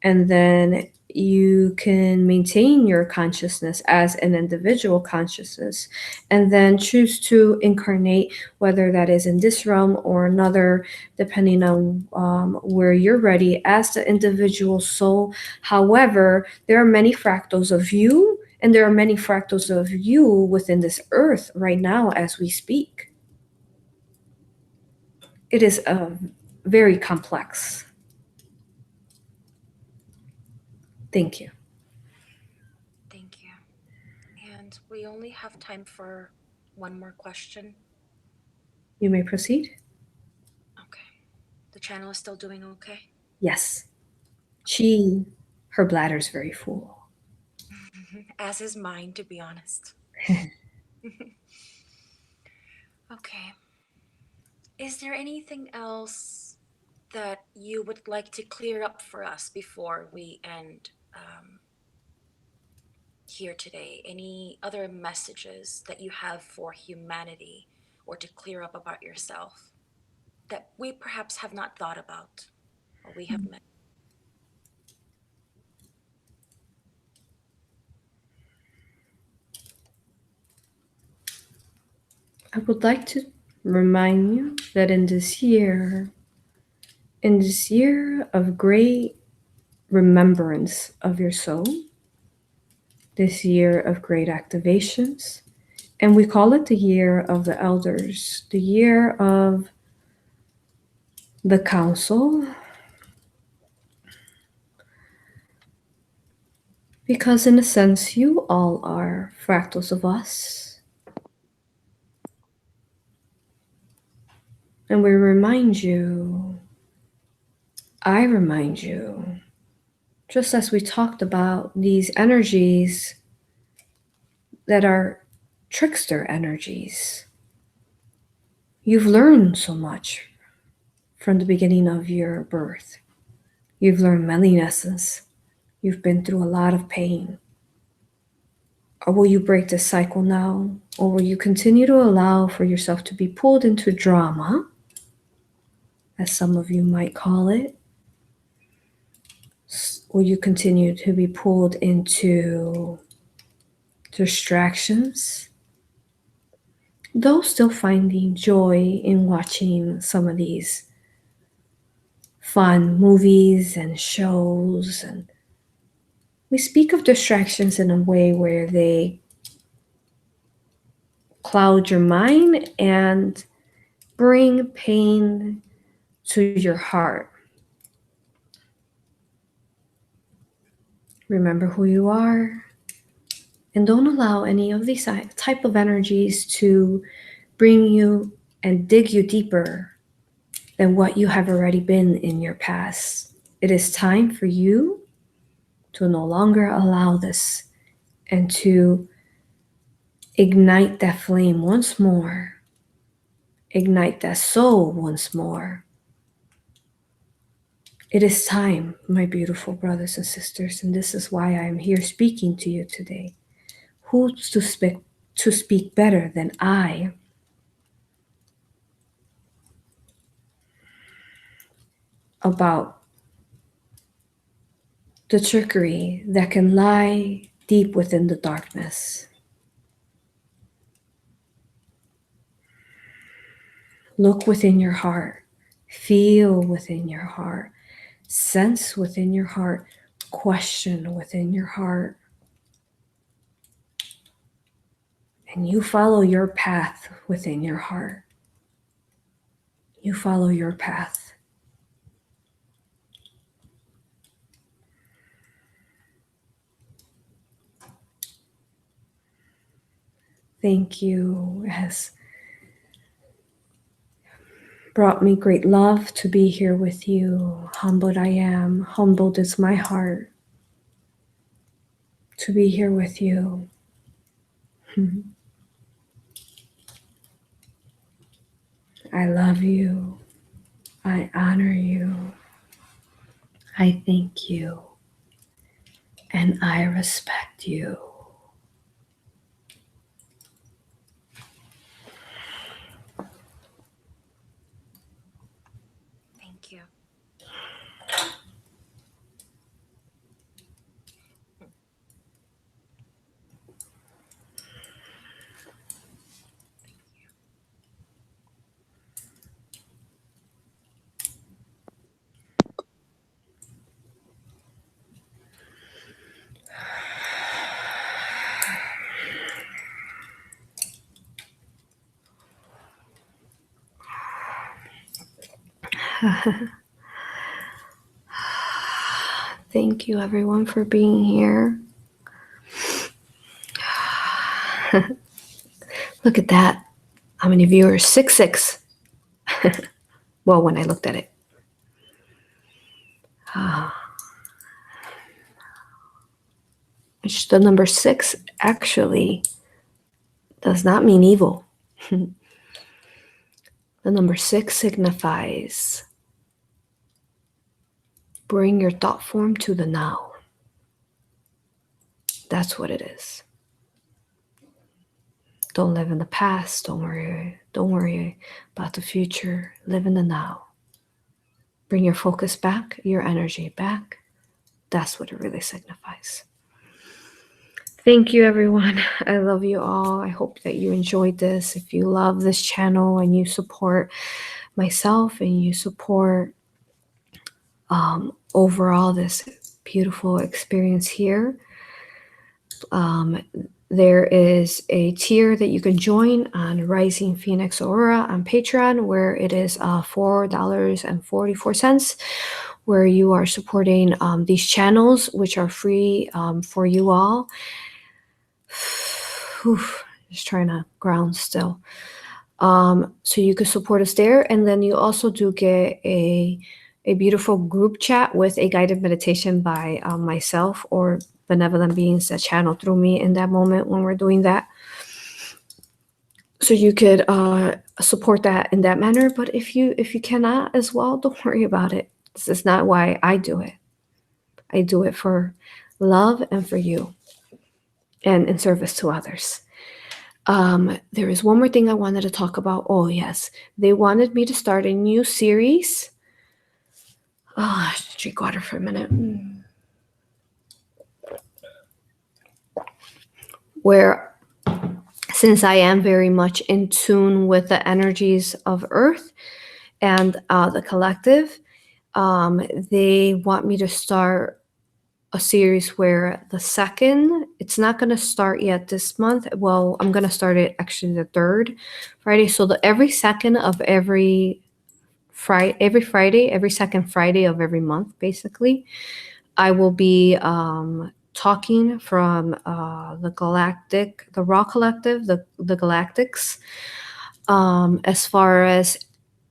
and then you can maintain your consciousness as an individual consciousness and then choose to incarnate, whether that is in this realm or another, depending on where you're ready as the individual soul. However, there are many fractals of you, and there are many fractals of you within this earth right now as we speak. It is very complex. Thank you. Thank you. And we only have time for one more question. You may proceed. Okay. The channel is still doing okay? Yes. Her bladder's very full. As is mine, to be honest. Okay. Is there anything else that you would like to clear up for us before we end here today? Any other messages that you have for humanity or to clear up about yourself that we perhaps have not thought about or we have met? I would like to remind you that in this year of great remembrance of your soul, this year of great activations, and we call it the year of the elders, the year of the council, because in a sense, you all are fractals of us. And we remind you, I remind you, just as we talked about these energies that are trickster energies. You've learned so much from the beginning of your birth. You've learned many lessons. You've been through a lot of pain. Or will you break this cycle now? Or will you continue to allow for yourself to be pulled into drama, as some of you might call it? Will you continue to be pulled into distractions? Though still finding joy in watching some of these fun movies and shows, and we speak of distractions in a way where they cloud your mind and bring pain to your heart. Remember who you are, and don't allow any of these type of energies to bring you and dig you deeper than what you have already been in your past. It is time for you to no longer allow this and to ignite that flame once more. Ignite that soul once more. It is time, my beautiful brothers and sisters, and this is why I am here speaking to you today. Who's to speak to speak better than I about the trickery that can lie deep within the darkness. Look within your heart, feel within your heart, sense within your heart, question within your heart, and you follow your path within your heart. You follow your path. Thank you. It has brought me great love to be here with you. Humbled I am. Humbled is my heart to be here with you. I love you. I honor you. I thank you. And I respect you. Thank you. Thank you, everyone, for being here. Look at that. How many viewers? 6. Well, when I looked at it. Which the number 6 actually does not mean evil. The number 6 signifies bring your thought form to the now. That's what it is. Don't live in the past. Don't worry about the future. Live in the now. Bring your focus back, your energy back. That's what it really signifies. Thank you, everyone. I love you all. I hope that you enjoyed this. If you love this channel and you support myself and you support overall this beautiful experience here, there is a tier that you can join on Rising Phoenix Aurora on Patreon, where it is $4.44, where you are supporting these channels, which are free for you all. Just trying to ground still. So you can support us there, and then you also do get a beautiful group chat with a guided meditation by myself or benevolent beings that channel through me in that moment when we're doing that. So you could support that in that manner. But if you cannot as well, don't worry about it. This is not why I do it. I do it for love and for you, and in service to others. There is one more thing I wanted to talk about. Oh yes, they wanted me to start a new series. I should drink water for a minute. Where, since I am very much in tune with the energies of Earth and the collective, they want me to start a series where the second, it's not going to start yet this month. Well, I'm going to start it actually the 3rd Friday. So every second of every Friday, every second Friday of every month, basically, I will be talking from the Galactic, the Raw Collective, the Galactics, as far as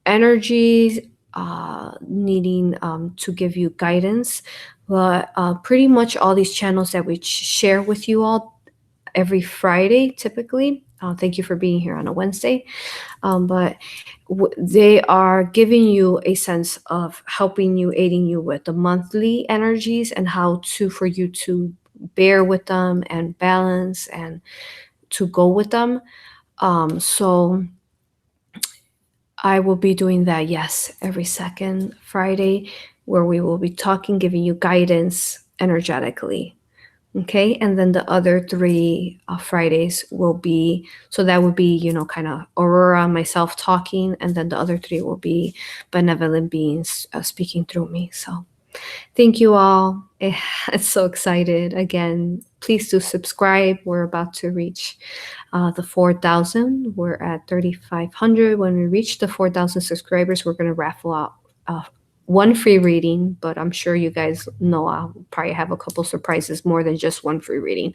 energy needing to give you guidance. But pretty much all these channels that we share with you all every Friday, typically. Thank you for being here on a Wednesday. But they are giving you a sense of helping you, aiding you with the monthly energies and how to, for you to bear with them and balance and to go with them. So I will be doing that, yes, every second Friday, where we will be talking, giving you guidance energetically. Okay, and then the other three Fridays will be, so that would be, kind of Aurora, myself talking, and then the other three will be benevolent beings speaking through me. So thank you all. It's so excited. Again, please do subscribe. We're about to reach the 4,000. We're at 3,500. When we reach the 4,000 subscribers, we're going to raffle out one free reading, but I'm sure you guys know I'll probably have a couple surprises more than just one free reading.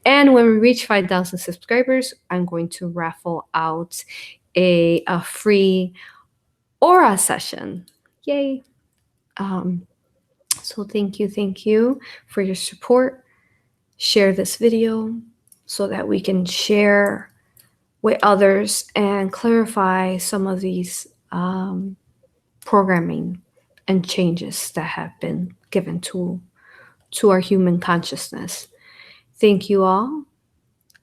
And when we reach 5,000 subscribers, I'm going to raffle out a free aura session. Yay. So thank you for your support. Share this video so that we can share with others and clarify some of these programming and changes that have been given to our human consciousness. Thank you all.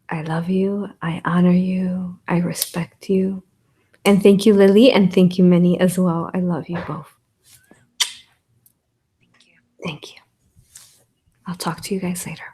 I love you. I honor you. I respect you. And thank you, Lily, and thank you, Minnie, as well. I love you both. Thank you. Thank you. I'll talk to you guys later.